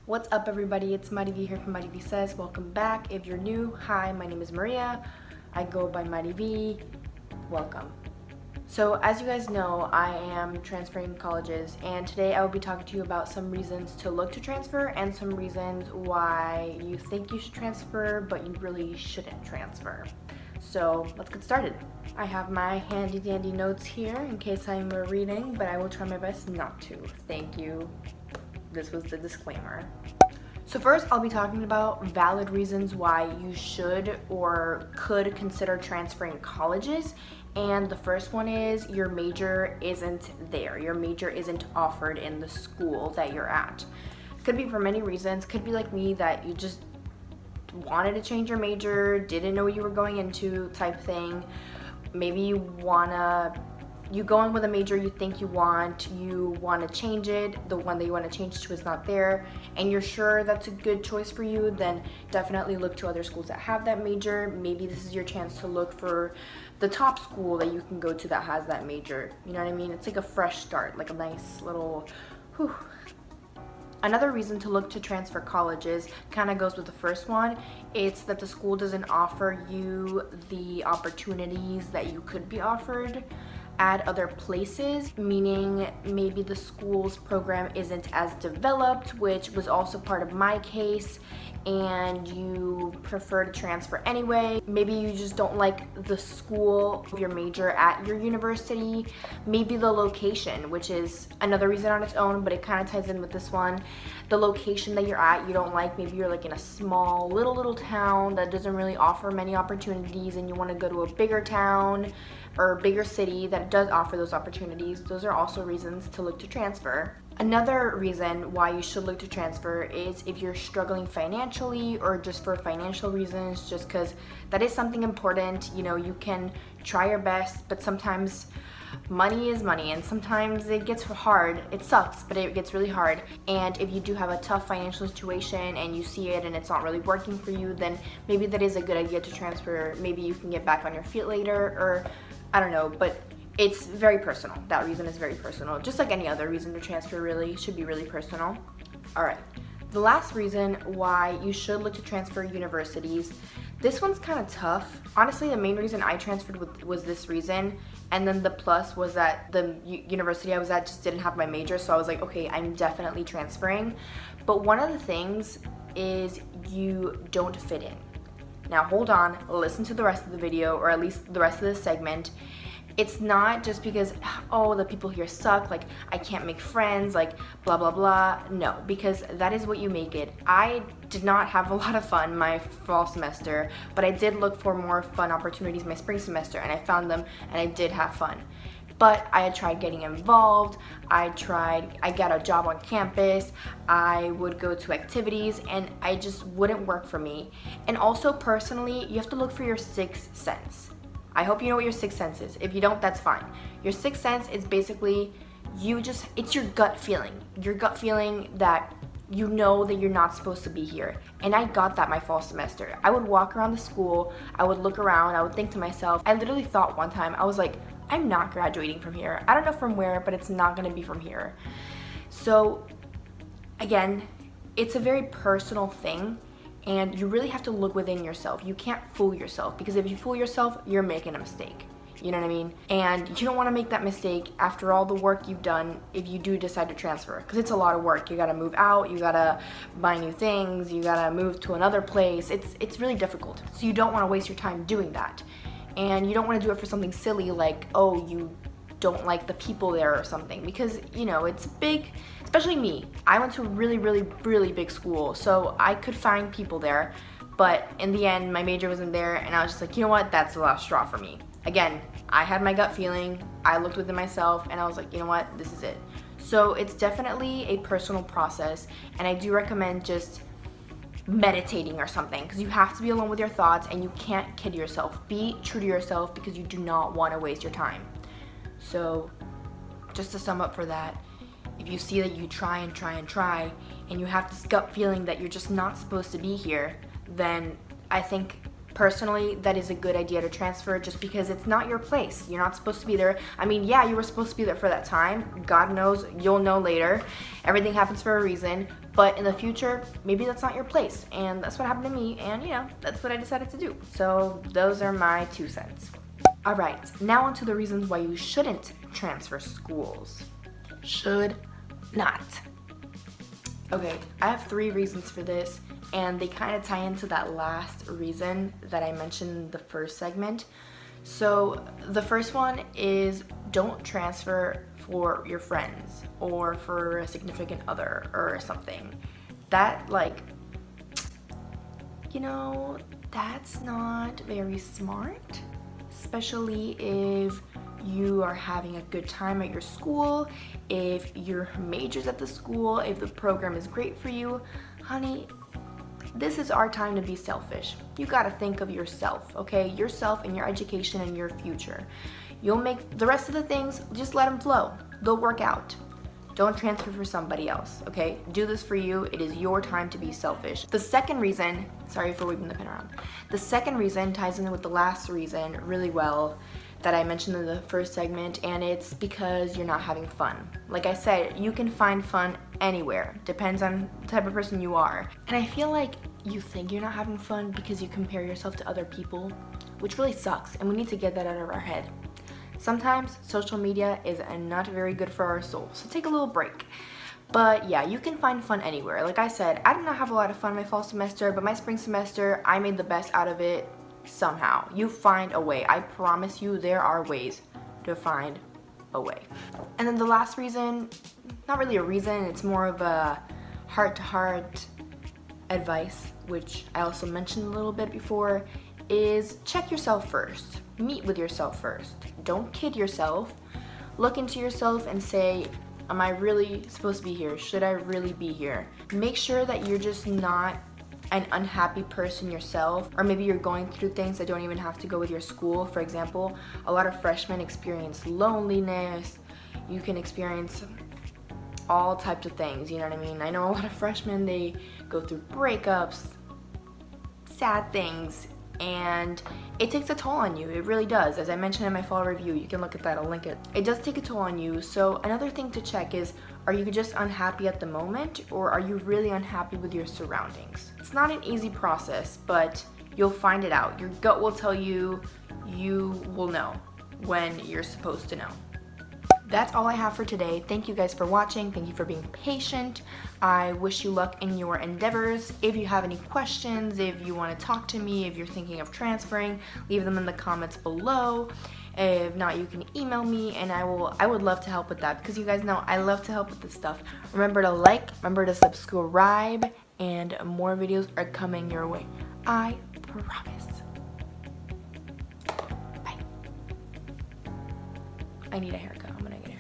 What's up, everybody? It's Mariv here from marivsays. Welcome back. If you're new, hi, my name is Maria. I go by Mariv. Welcome. So as you guys know, I am transferring colleges, and today I will be talking to you about some reasons to look to transfer and some reasons why you think you should transfer but you really shouldn't transfer. So let's get started. I have my handy dandy notes here in case I'm reading, but I will try my best not to. Thank you. This was the disclaimer. So first, I'll be talking about valid reasons why you should or could consider transferring colleges. And the first one is your major isn't there. Your major isn't offered in the school that you're at. Could be for many reasons. Could be like me, that you just wanted to change your major, didn't know what you were going into type thing. Maybe you go in with a major you think you want to change it, the one that you want to change to is not there, and you're sure that's a good choice for you, then definitely look to other schools that have that major. Maybe this is your chance to look for the top school that you can go to that has that major. You know what I mean? It's like a fresh start, like a nice little whew. Another reason to look to transfer colleges kind of goes with the first one. It's that the school doesn't offer you the opportunities that you could be offered at other places, meaning maybe the school's program isn't as developed, which was also part of my case, and you prefer to transfer anyway. Maybe you just don't like the school of your major at your university. Maybe the location, which is another reason on its own, but it kind of ties in with this one. The location that you're at, you don't like. Maybe you're like in a small little town that doesn't really offer many opportunities, and you want to go to a bigger town or a bigger city that does offer those opportunities. Those are also reasons to look to transfer. Another reason why you should look to transfer is if you're struggling financially, or just for financial reasons, just because that is something important. You know, you can try your best, but sometimes money is money, and sometimes it gets hard. It sucks, but it gets really hard. And if you do have a tough financial situation and you see it and it's not really working for you, then maybe that is a good idea to transfer. Maybe you can get back on your feet later, or I don't know, but it's very personal. That reason is very personal. Just like any other reason to transfer, really should be really personal. All right, the last reason why you should look to transfer universities, this one's kind of tough. Honestly, the main reason I transferred was this reason, and then the plus was that the university I was at just didn't have my major, so I was like, okay, I'm definitely transferring. But one of the things is you don't fit in. Now hold on, listen to the rest of the video, or at least the rest of this segment. It's not just because, oh, the people here suck, like I can't make friends, like blah blah blah. No, because that is what you make it. I did not have a lot of fun my fall semester, but I did look for more fun opportunities my spring semester, and I found them, and I did have fun. But I had tried getting involved, I got a job on campus, I would go to activities, and I just wouldn't work for me. And also personally, you have to look for your sixth sense. I hope you know what your sixth sense is. If you don't, that's fine. Your sixth sense is basically it's your gut feeling. Your gut feeling that you know that you're not supposed to be here. And I got that my fall semester. I would walk around the school, I would look around, I would think to myself, I literally thought one time, I was like, I'm not graduating from here. I don't know from where, but it's not gonna be from here. So again, it's a very personal thing, and you really have to look within yourself. You can't fool yourself, because if you fool yourself, you're making a mistake. You know what I mean? And you don't want to make that mistake after all the work you've done if you do decide to transfer, because it's a lot of work. You gotta move out, you gotta buy new things, you gotta move to another place. It's really difficult. So you don't want to waste your time doing that. And you don't want to do it for something silly like, oh, you don't like the people there or something, because you know, it's big. Especially me, I went to a really big school, so I could find people there, but in the end my major wasn't there, and I was just like, you know what, that's the last straw for me. Again, I had my gut feeling, I looked within myself, and I was like, you know what, this is it. So it's definitely a personal process, and I do recommend just meditating or something, because you have to be alone with your thoughts, and you can't kid yourself. Be true to yourself, because you do not want to waste your time. So just to sum up for that, if you see that you try and you have this gut feeling that you're just not supposed to be here, then I think Personally, that is a good idea to transfer just because it's not your place. You're not supposed to be there. I mean, yeah, you were supposed to be there for that time. God knows, you'll know later. Everything happens for a reason. But in the future, maybe that's not your place. And that's what happened to me. And, you know, that's what I decided to do. So those are my 2 cents. All right, now on to the reasons why you shouldn't transfer schools. Should not. Okay, I have 3 reasons for this, and they kind of tie into that last reason that I mentioned in the first segment. So the first one is don't transfer for your friends or for a significant other or something. That, like, you know, that's not very smart, especially if you are having a good time at your school, if your major's at the school, if the program is great for you. Honey, this is our time to be selfish. You gotta think of yourself, okay? Yourself and your education and your future. You'll make the rest of the things, just let them flow. They'll work out. Don't transfer for somebody else, okay? Do this for you. It is your time to be selfish. The second reason, sorry for waving the pen around. The second reason ties in with the last reason really well that I mentioned in the first segment, and it's because you're not having fun. Like I said, you can find fun anywhere. Depends on the type of person you are. And I feel like you think you're not having fun because you compare yourself to other people, which really sucks, and we need to get that out of our head. Sometimes social media is not very good for our souls, so take a little break. But yeah, you can find fun anywhere. Like I said, I did not have a lot of fun my fall semester, but my spring semester, I made the best out of it somehow. You find a way. I promise you there are ways to find a way. And then the last reason, not really a reason, it's more of a heart-to-heart advice, which I also mentioned a little bit before, is check yourself first. Meet with yourself first. Don't kid yourself. Look into yourself and say, am I really supposed to be here? Should I really be here? Make sure that you're just not an unhappy person yourself, or maybe you're going through things that don't even have to go with your school. For example, a lot of freshmen experience loneliness. You can experience all types of things, you know what I mean? I know a lot of freshmen, they go through breakups, sad things, and it takes a toll on you. It really does. As I mentioned in my fall review, you can look at that, I'll link it. It does take a toll on you. So another thing to check is, are you just unhappy at the moment, or are you really unhappy with your surroundings? It's not an easy process, but you'll find it out. Your gut will tell you, you will know when you're supposed to know. That's all I have for today. Thank you guys for watching. Thank you for being patient. I wish you luck in your endeavors. If you have any questions, if you want to talk to me, if you're thinking of transferring, leave them in the comments below. If not, you can email me, and I would love to help with that, because you guys know I love to help with this stuff. Remember to like, remember to subscribe, and more videos are coming your way. I promise. Bye. I need a haircut. I'm gonna get a haircut.